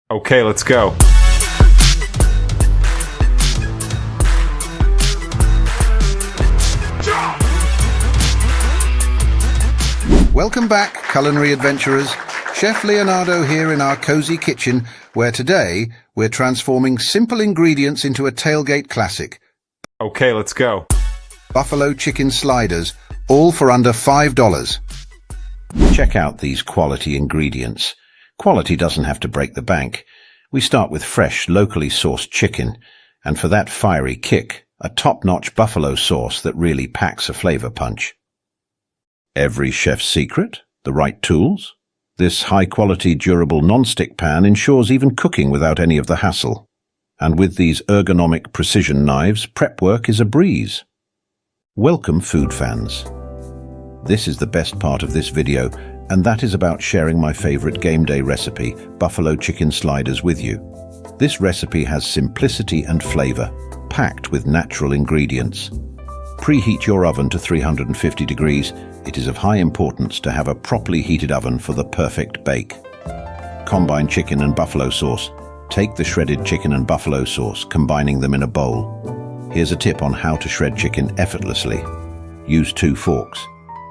Okay, let's go. Welcome back, culinary adventurers. Chef Leonardo here in our cozy kitchen, where today we're transforming simple ingredients into a tailgate classic. Okay, let's go. Buffalo chicken sliders, all for under $5. Check out these quality ingredients. Quality doesn't have to break the bank. We start with fresh, locally sourced chicken, and for that fiery kick, a top-notch buffalo sauce that really packs a flavor punch. Every chef's secret? The right tools? This high-quality, durable non-stick pan ensures even cooking without any of the hassle. And with these ergonomic precision knives, prep work is a breeze. Welcome, food fans. This is the best part of this video, and that is about sharing my favorite game day recipe, buffalo chicken sliders, with you. This recipe has simplicity and flavor, packed with natural ingredients. Preheat your oven to 350 degrees. It is of high importance to have a properly heated oven for the perfect bake. Combine chicken and buffalo sauce. Take the shredded chicken and buffalo sauce, combining them in a bowl. Here's a tip on how to shred chicken effortlessly. Use 2 forks.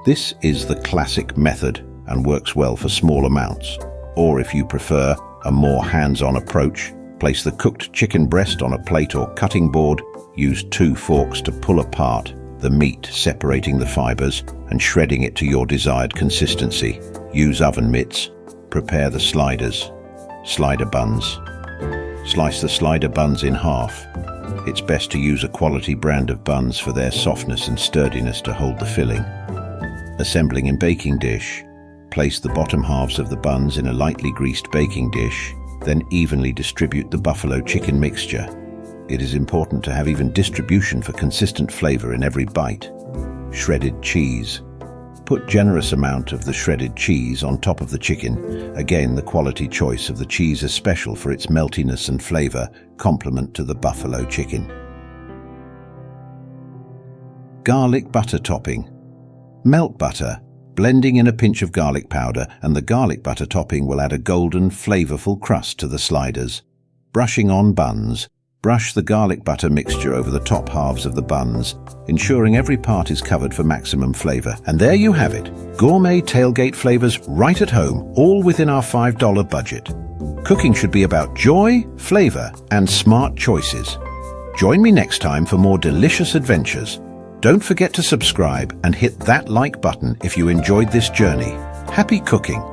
This is the classic method and works well for small amounts. Or if you prefer a more hands-on approach, place the cooked chicken breast on a plate or cutting board. Use 2 forks to pull apart the meat, separating the fibers and shredding it to your desired consistency. Use oven mitts. Prepare the sliders. Slider buns. Slice the slider buns in half. It's best to use a quality brand of buns for their softness and sturdiness to hold the filling. Assembling in baking dish. Place the bottom halves of the buns in a lightly greased baking dish, then evenly distribute the buffalo chicken mixture. It is important to have even distribution for consistent flavor in every bite. Shredded cheese. Put generous amount of the shredded cheese on top of the chicken. Again, the quality choice of the cheese is special for its meltiness and flavor, complement to the buffalo chicken. Garlic butter topping. Melt butter, blending in a pinch of garlic powder, and the garlic butter topping will add a golden, flavorful crust to the sliders. Brushing on buns. Brush the garlic butter mixture over the top halves of the buns, ensuring every part is covered for maximum flavor. And there you have it, gourmet tailgate flavors right at home, all within our $5 budget. Cooking should be about joy, flavor, and smart choices. Join me next time for more delicious adventures. Don't forget to subscribe and hit that like button if you enjoyed this journey. Happy cooking!